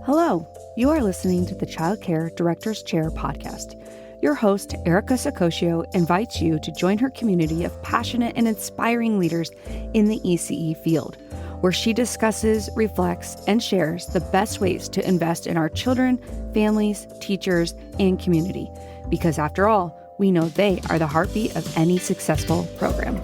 Hello, you are listening to the Child Care Director's Chair podcast. Your host, Erica Sacosio, invites you to join her community of passionate and inspiring leaders in the ECE field, where she discusses, reflects, and shares the best ways to invest in our children, families, teachers, and community. Because after all, we know they are the heartbeat of any successful program.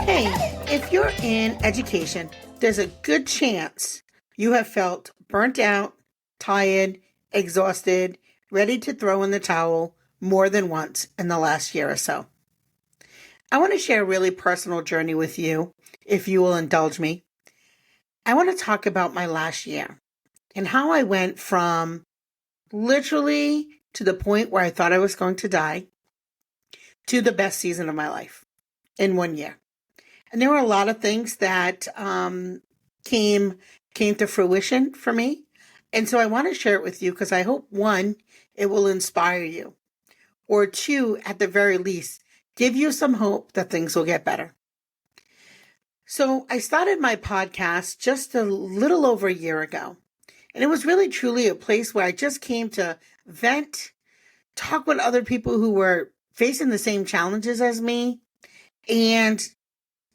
Hey, if you're in education, there's a good chance you have felt burnt out, tired, exhausted, ready to throw in the towel more than once in the last year or so. I want to share a really personal journey with you, if you will indulge me. I want to talk about my last year and how I went from literally to the point where I thought I was going to die to the best season of my life in 1 year. And there were a lot of things that came to fruition for me. And so I want to share it with you because I hope, one, it will inspire you, or two, at the very least, give you some hope that things will get better. So I started my podcast just a little over a year ago. And it was really truly a place where I just came to vent, talk with other people who were facing the same challenges as me, and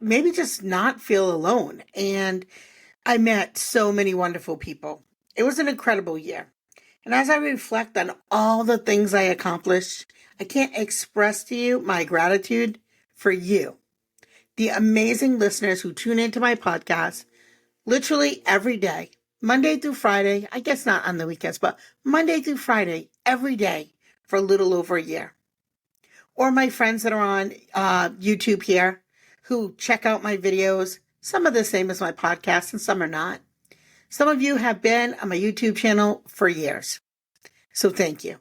maybe just not feel alone. And I met so many wonderful people. It was an incredible year. And as I reflect on all the things I accomplished, I can't express to you my gratitude for you, the amazing listeners who tune into my podcast literally every day, Monday through Friday. I guess not on the weekends, but Monday through Friday, every day for a little over a year. Or my friends that are on YouTube here who check out my videos. Some are the same as my podcast and some are not. Some of you have been on my YouTube channel for years. So thank you.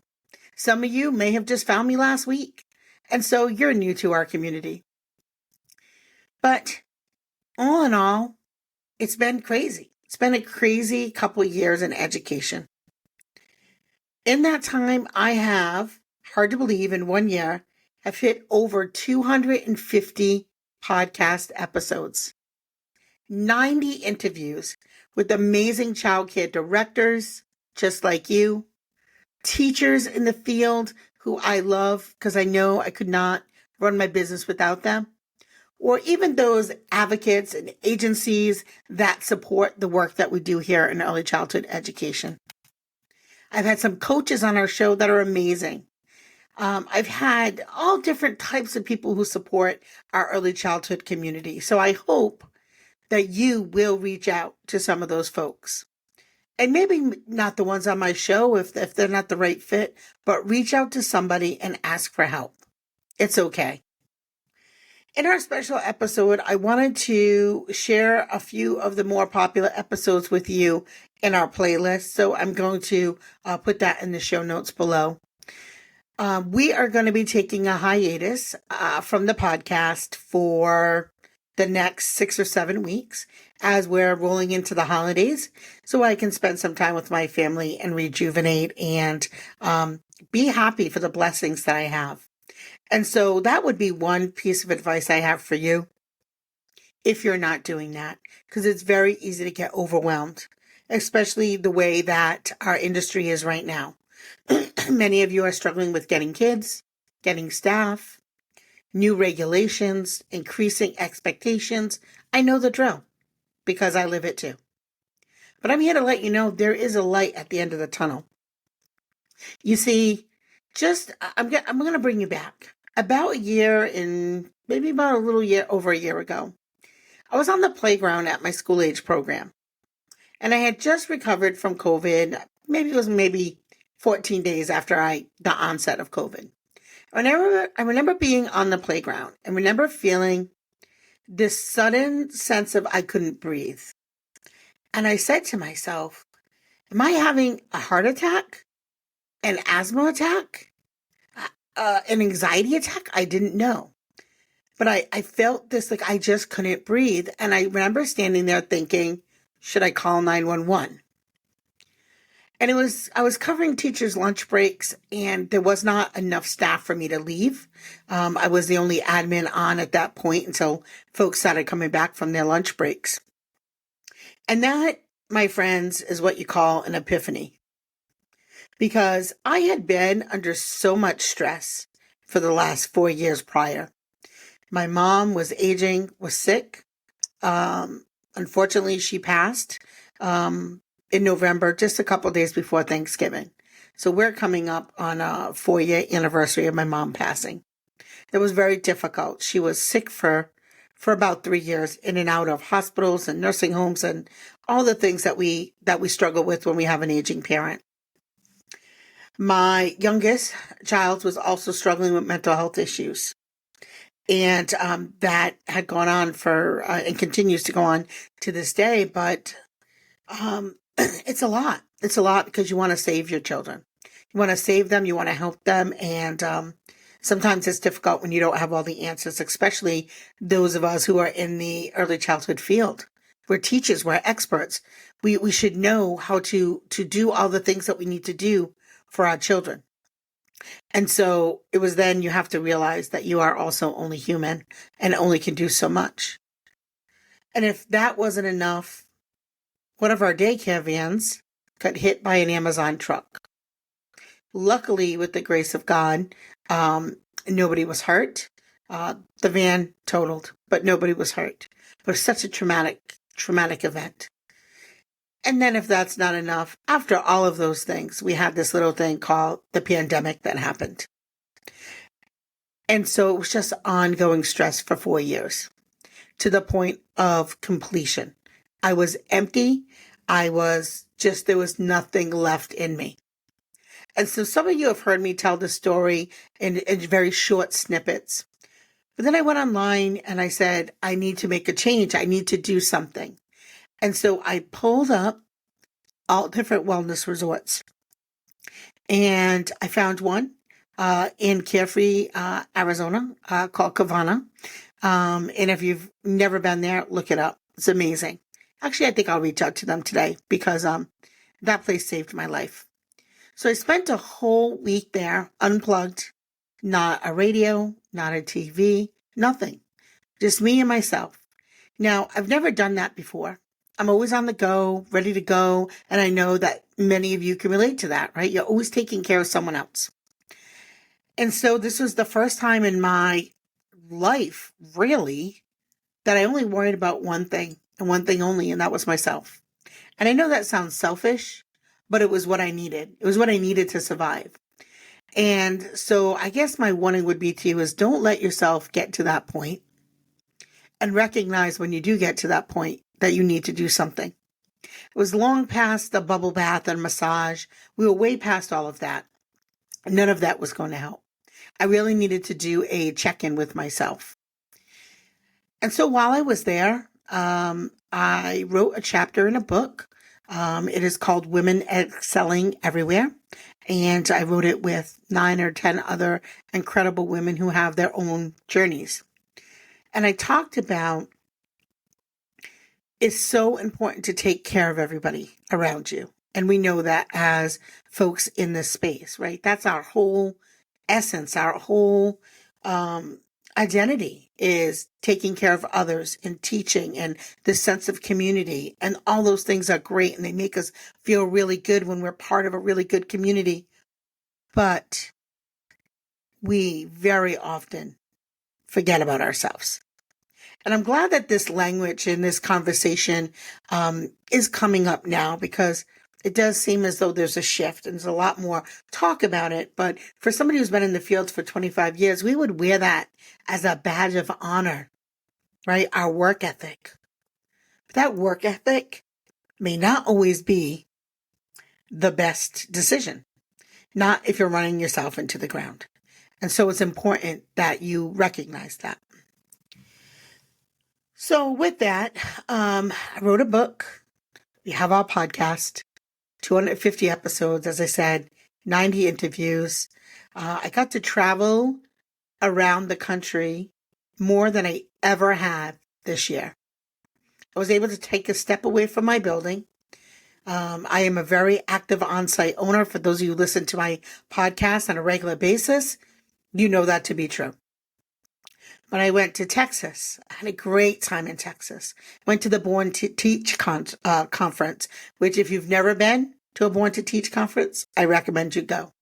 Some of you may have just found me last week. And so you're new to our community. But all in all, it's been crazy. It's been a crazy couple of years in education. In that time, I have, hard to believe, in 1 year, have hit over 250 podcast episodes, 90 interviews with amazing childcare directors just like you, teachers in the field who I love because I know I could not run my business without them, or even those advocates and agencies that support the work that we do here in early childhood education. I've had some coaches on our show that are amazing. I've had all different types of people who support our early childhood community. So I hope that you will reach out to some of those folks. And maybe not the ones on my show if they're not the right fit, but reach out to somebody and ask for help. It's okay. In our special episode, I wanted to share a few of the more popular episodes with you in our playlist. So I'm going to put that in the show notes below. We are going to be taking a hiatus from the podcast for the next 6 or 7 weeks as we're rolling into the holidays, so I can spend some time with my family and rejuvenate and be happy for the blessings that I have. And so that would be one piece of advice I have for you if you're not doing that, because it's very easy to get overwhelmed, especially the way that our industry is right now. Many of you are struggling with getting kids, getting staff, new regulations, increasing expectations. I know the drill because I live it too. But I'm here to let you know there is a light at the end of the tunnel. You see, I'm going to bring you back. About a year maybe about a little year, over a year ago, I was on the playground at my school age program. And I had just recovered from COVID. Maybe 14 days after the onset of COVID. I remember being on the playground and remember feeling this sudden sense of I couldn't breathe. And I said to myself, am I having a heart attack, an asthma attack, an anxiety attack? I didn't know. But I felt this, like I just couldn't breathe. And I remember standing there thinking, should I call 911? And I was covering teachers' lunch breaks, and there was not enough staff for me to leave. I was the only admin on at that point until folks started coming back from their lunch breaks. And that my friends, is what you call an epiphany. Because I had been under so much stress for the last 4 years prior. My mom was aging, was sick. Unfortunately, she passed in November, just a couple days before Thanksgiving. So we're coming up on a 4-year anniversary of my mom passing. It was very difficult. She was sick for about 3 years, in and out of hospitals and nursing homes and all the things that we struggle with when we have an aging parent. My youngest child was also struggling with mental health issues. And that had gone on for, and continues to go on to this day. But it's a lot. It's a lot because you want to save your children. You want to save them. You want to help them. And sometimes it's difficult when you don't have all the answers, especially those of us who are in the early childhood field. We're teachers. We're experts. We should know how to do all the things that we need to do for our children. And so it was then you have to realize that you are also only human and only can do so much. And if that wasn't enough, one of our daycare vans got hit by an Amazon truck. Luckily, with the grace of God, nobody was hurt. The van totaled, but nobody was hurt. It was such a traumatic event. And then if that's not enough, after all of those things, we had this little thing called the pandemic that happened. And so it was just ongoing stress for 4 years to the point of completion. I was empty. There was nothing left in me. And so some of you have heard me tell the story in very short snippets. But then I went online and I said, I need to make a change. I need to do something. And so I pulled up all different wellness resorts. And I found one in Carefree, Arizona, called Kavana. And if you've never been there, look it up. It's amazing. Actually, I think I'll reach out to them today because that place saved my life. So I spent a whole week there, unplugged, not a radio, not a TV, nothing. Just me and myself. Now, I've never done that before. I'm always on the go, ready to go. And I know that many of you can relate to that, right? You're always taking care of someone else. And so this was the first time in my life, really, that I only worried about one thing and one thing only, and that was myself. And I know that sounds selfish, but it was what I needed. It was what I needed to survive. And so I guess my warning would be to you is don't let yourself get to that point, and recognize when you do get to that point that you need to do something. It was long past the bubble bath and massage. We were way past all of that. None of that was going to help. I really needed to do a check-in with myself. And so while I was there, I wrote a chapter in a book. It is called Women Excelling Everywhere. And I wrote it with 9 or 10 other incredible women who have their own journeys. And I talked about it's so important to take care of everybody around you. And we know that as folks in this space, right? That's our whole essence, our whole identity is taking care of others and teaching and this sense of community. And all those things are great and they make us feel really good when we're part of a really good community. But we very often forget about ourselves. And I'm glad that this language in this conversation is coming up now because it does seem as though there's a shift and there's a lot more talk about it. But for somebody who's been in the fields for 25 years, we would wear that as a badge of honor, right? Our work ethic. But that work ethic may not always be the best decision, not if you're running yourself into the ground. And so it's important that you recognize that. So with that, I wrote a book. We have our podcast, 250 episodes, as I said, 90 interviews. I got to travel around the country more than I ever had this year. I was able to take a step away from my building. I am a very active on-site owner. For those of you who listen to my podcast on a regular basis, you know that to be true. But I went to Texas. I had a great time in Texas. Went to the Born to Teach conference, which if you've never been to a Born to Teach conference, I recommend you go.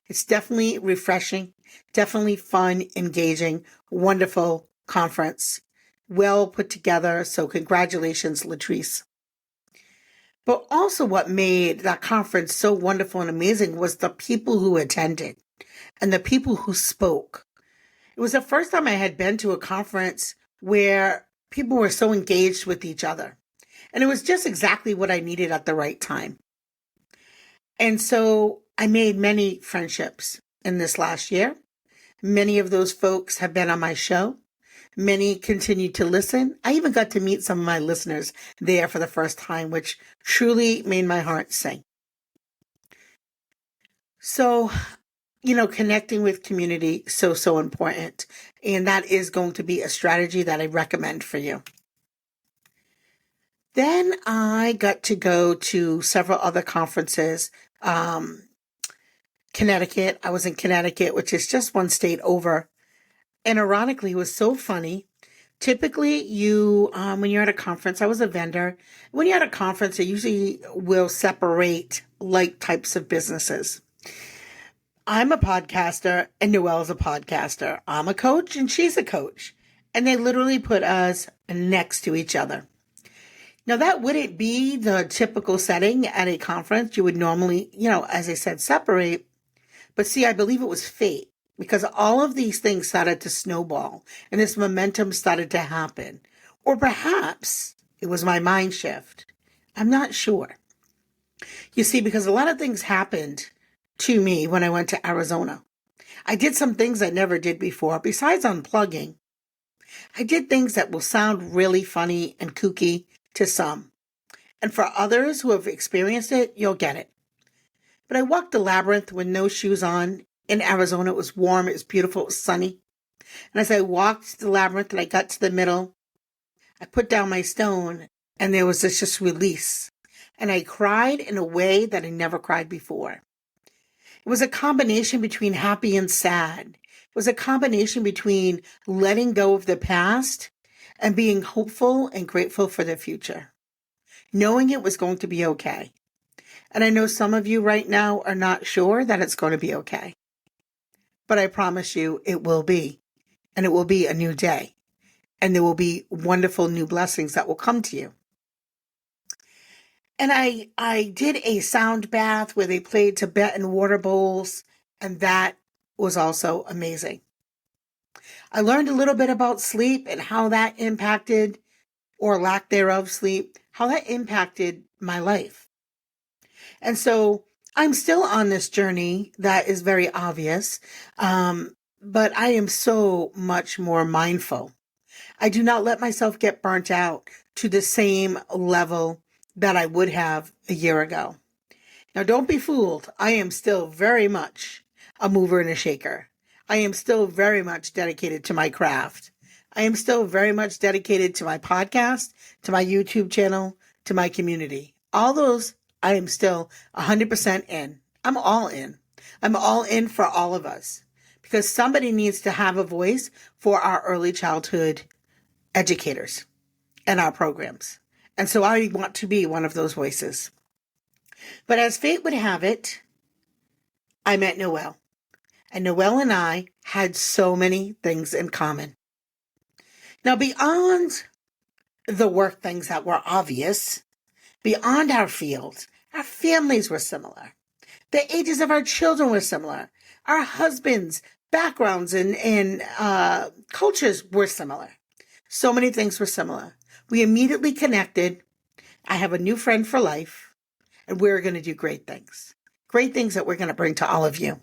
It's definitely refreshing, definitely fun, engaging, wonderful conference. Well put together. So congratulations, Latrice. But also what made that conference so wonderful and amazing was the people who attended and the people who spoke. It was the first time I had been to a conference where people were so engaged with each other. And it was just exactly what I needed at the right time. And so I made many friendships in this last year. Many of those folks have been on my show. Many continue to listen. I even got to meet some of my listeners there for the first time, which truly made my heart sing. So, connecting with community, so important. And that is going to be a strategy that I recommend for you. Then I got to go to several other conferences. Connecticut, I was in Connecticut, which is just one state over. And ironically, it was so funny. Typically, when you're at a conference, I was a vendor. When you're at a conference, they usually will separate like types of businesses. I'm a podcaster and Noelle's a podcaster. I'm a coach and she's a coach. And they literally put us next to each other. Now, that wouldn't be the typical setting at a conference. You would normally, as I said, separate. But see, I believe it was fate because all of these things started to snowball and this momentum started to happen. Or perhaps it was my mind shift. I'm not sure. You see, because a lot of things happened to me when I went to Arizona. I did some things I never did before. Besides unplugging, I did things that will sound really funny and kooky to some. And for others who have experienced it, you'll get it. But I walked the labyrinth with no shoes on. In Arizona, it was warm, it was beautiful, it was sunny. And as I walked the labyrinth and I got to the middle, I put down my stone and there was this just release. And I cried in a way that I never cried before. It was a combination between happy and sad. It was a combination between letting go of the past and being hopeful and grateful for the future, knowing it was going to be okay. And I know some of you right now are not sure that it's going to be okay. But I promise you it will be. And it will be a new day. And there will be wonderful new blessings that will come to you. And I did a sound bath where they played Tibetan water bowls. And that was also amazing. I learned a little bit about sleep and how that impacted, or lack thereof sleep, how that impacted my life. And so I'm still on this journey that is very obvious, but I am so much more mindful. I do not let myself get burnt out to the same level that I would have a year ago. Now, don't be fooled. I am still very much a mover and a shaker. I am still very much dedicated to my craft. I am still very much dedicated to my podcast, to my YouTube channel, to my community. All those I am still 100% in. I'm all in. I'm all in for all of us because somebody needs to have a voice for our early childhood educators and our programs. And so I want to be one of those voices. But as fate would have it, I met Noelle. And Noelle and I had so many things in common. Now, beyond the work things that were obvious, beyond our fields, our families were similar. The ages of our children were similar. Our husbands' backgrounds and cultures were similar. So many things were similar. We immediately connected. I have a new friend for life, and we're going to do great things. Great things that we're going to bring to all of you.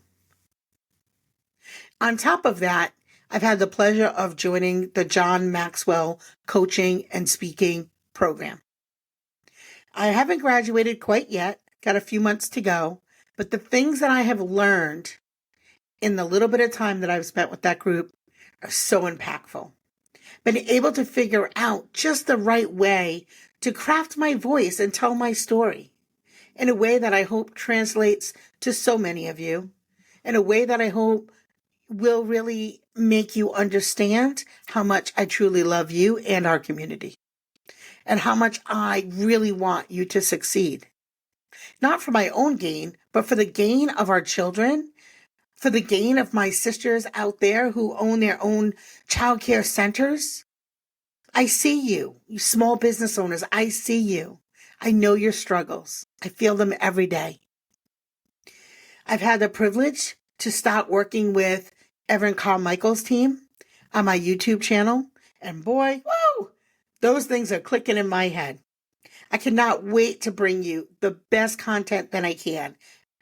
On top of that, I've had the pleasure of joining the John Maxwell Coaching and Speaking Program. I haven't graduated quite yet, got a few months to go, but the things that I have learned in the little bit of time that I've spent with that group are so impactful. Been able to figure out just the right way to craft my voice and tell my story in a way that I hope translates to so many of you, in a way that I hope will really make you understand how much I truly love you and our community, and how much I really want you to succeed. Not for my own gain, but for the gain of our children, for the gain of my sisters out there who own their own childcare centers. I see you, you small business owners. I see you. I know your struggles. I feel them every day. I've had the privilege to start working with Evan Carmichael's team on my YouTube channel. And boy, whoa, those things are clicking in my head. I cannot wait to bring you the best content that I can.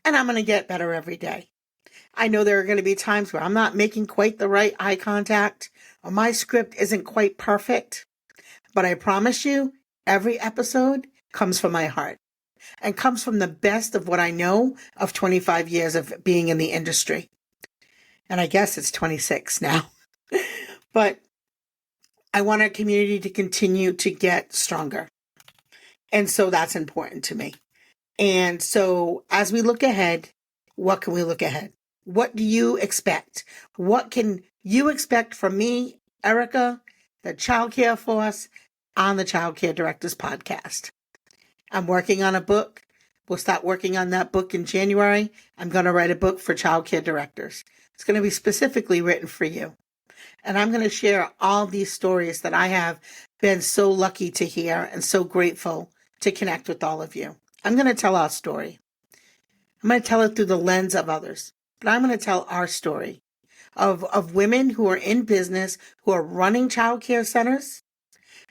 And I'm going to get better every day. I know there are going to be times where I'm not making quite the right eye contact, or my script isn't quite perfect. But I promise you, every episode comes from my heart and comes from the best of what I know of 25 years of being in the industry. And I guess it's 26 now. But I want our community to continue to get stronger. And so that's important to me. And so as we look ahead, what can we look ahead? What do you expect? What can you expect from me, Erica, the Child Care Force, on the Child Care Directors Podcast? I'm working on a book. We'll start working on that book in January. I'm going to write a book for child care directors. It's going to be specifically written for you. And I'm going to share all these stories that I have been so lucky to hear and so grateful to connect with all of you. I'm going to tell our story. I'm going to tell it through the lens of others, but I'm going to tell our story of women who are in business, who are running child care centers,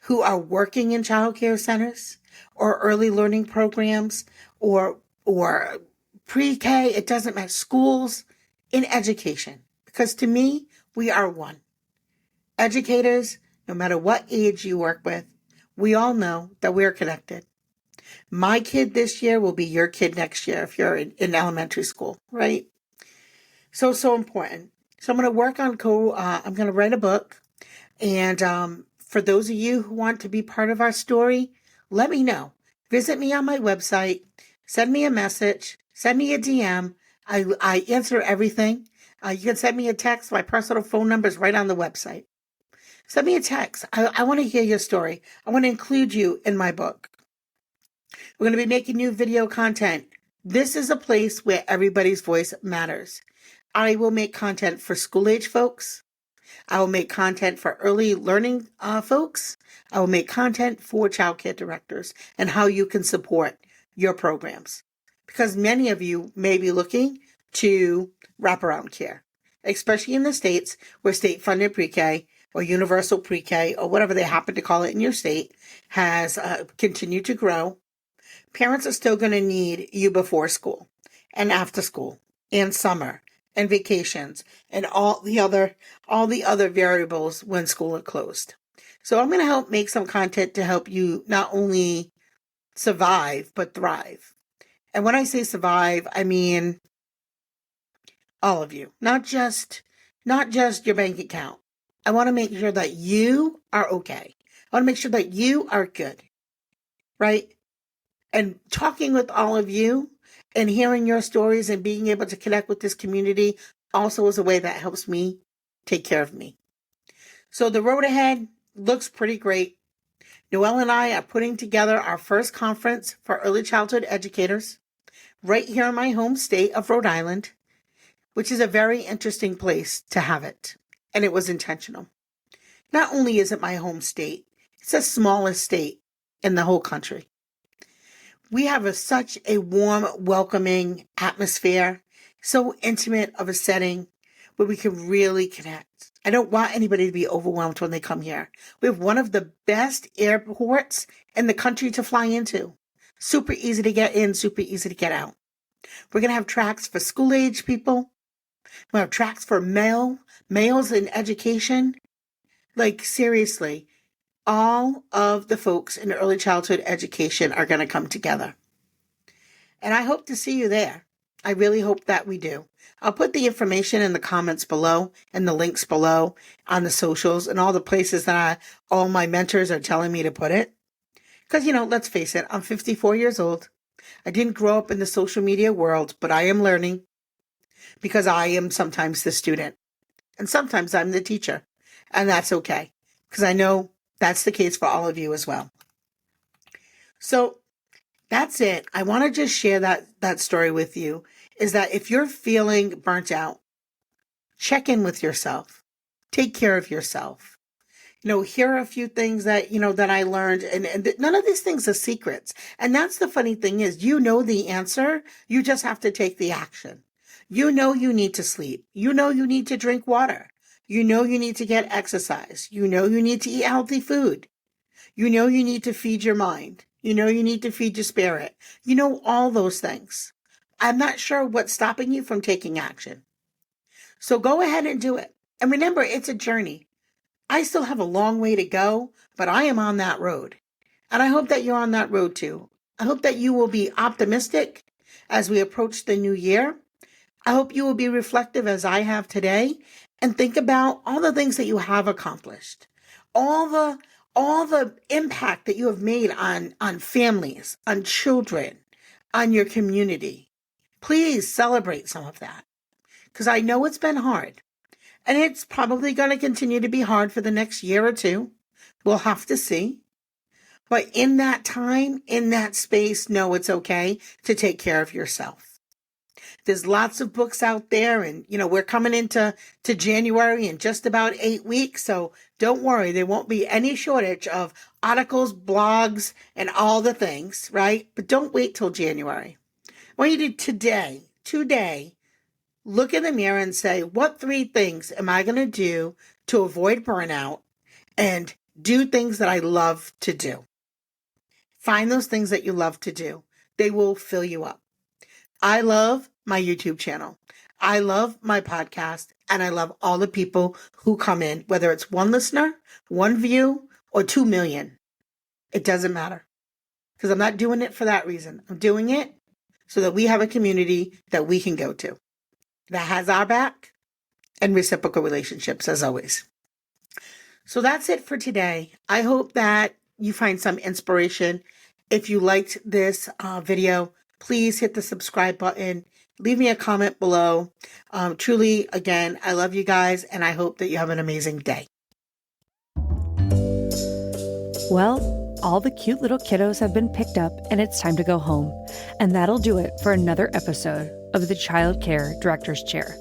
who are working in child care centers or early learning programs or pre-K, it doesn't matter, schools, in education. Because to me, we are one. Educators, no matter what age you work with, we all know that we're connected. My kid this year will be your kid next year if you're in elementary school, right? So important. So I'm going to work on I'm going to write a book. And for those of you who want to be part of our story, let me know. Visit me on my website. Send me a message. Send me a DM. I answer everything. You can send me a text. My personal phone number is right on the website. Send me a text. I want to hear your story. I want to include you in my book. We're going to be making new video content. This is a place where everybody's voice matters. I will make content for school-age folks. I will make content for early learning folks. I will make content for childcare directors and how you can support your programs. Because many of you may be looking to wraparound care, especially in the states where state-funded pre-K or universal pre-K or whatever they happen to call it in your state has continued to grow. Parents are still going to need you before school and after school and summer and vacations and all the other variables when school is closed. So I'm going to help make some content to help you not only survive, but thrive. And when I say survive, I mean all of you, not just your bank account. I want to make sure that you are okay. I want to make sure that you are good, right? And talking with all of you and hearing your stories and being able to connect with this community also is a way that helps me take care of me. So the road ahead looks pretty great. Noelle and I are putting together our first conference for early childhood educators right here in my home state of Rhode Island, which is a very interesting place to have it. And it was intentional. Not only is it my home state, it's the smallest state in the whole country. We have such a warm, welcoming atmosphere, so intimate of a setting where we can really connect. I don't want anybody to be overwhelmed when they come here. We have one of the best airports in the country to fly into. Super easy to get in, super easy to get out. We're going to have tracks for school-age people. We'll have tracks for males in education. Like, seriously, all of the folks in early childhood education are going to come together. And I hope to see you there. I really hope that we do. I'll put the information in the comments below and the links below on the socials and all the places that all my mentors are telling me to put it. Because, let's face it, I'm 54 years old. I didn't grow up in the social media world, but I am learning because I am sometimes the student. And sometimes I'm the teacher. And that's okay, because I know that's the case for all of you as well. So that's it. I want to just share that story with you, is that if you're feeling burnt out, check in with yourself. Take care of yourself. Here are a few things that, that I learned, and none of these things are secrets. And that's the funny thing is, the answer. You just have to take the action. You need to sleep. You need to drink water. You need to get exercise. You need to eat healthy food. You need to feed your mind. You need to feed your spirit. All those things. I'm not sure what's stopping you from taking action. So go ahead and do it. And remember, it's a journey. I still have a long way to go, but I am on that road. And I hope that you're on that road too. I hope that you will be optimistic as we approach the new year. I hope you will be reflective as I have today and think about all the things that you have accomplished, all the impact that you have made on families, on children, on your community. Please celebrate some of that, because I know it's been hard. And it's probably going to continue to be hard for the next year or two. We'll have to see. But in that time, in that space, know it's okay to take care of yourself. There's lots of books out there, and, we're coming into January in just about 8 weeks. So don't worry, there won't be any shortage of articles, blogs, and all the things, right? But don't wait till January. I want you to today, look in the mirror and say, what 3 things am I going to do to avoid burnout and do things that I love to do? Find those things that you love to do. They will fill you up. I love my YouTube channel. I love my podcast, and I love all the people who come in, whether it's 1 listener, 1 view, or 2 million. It doesn't matter, because I'm not doing it for that reason. I'm doing it so that we have a community that we can go to, that has our back, and reciprocal relationships, as always. So that's it for today. I hope that you find some inspiration. If you liked this video, please hit the subscribe button. Leave me a comment below. Truly, again, I love you guys, and I hope that you have an amazing day. Well, all the cute little kiddos have been picked up, and it's time to go home. And that'll do it for another episode of the Child Care Director's Chair.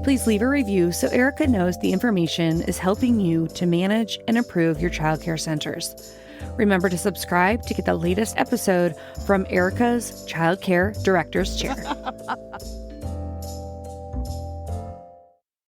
Please leave a review so Erica knows the information is helping you to manage and improve your childcare centers. Remember to subscribe to get the latest episode from Erica's Child Care Director's Chair.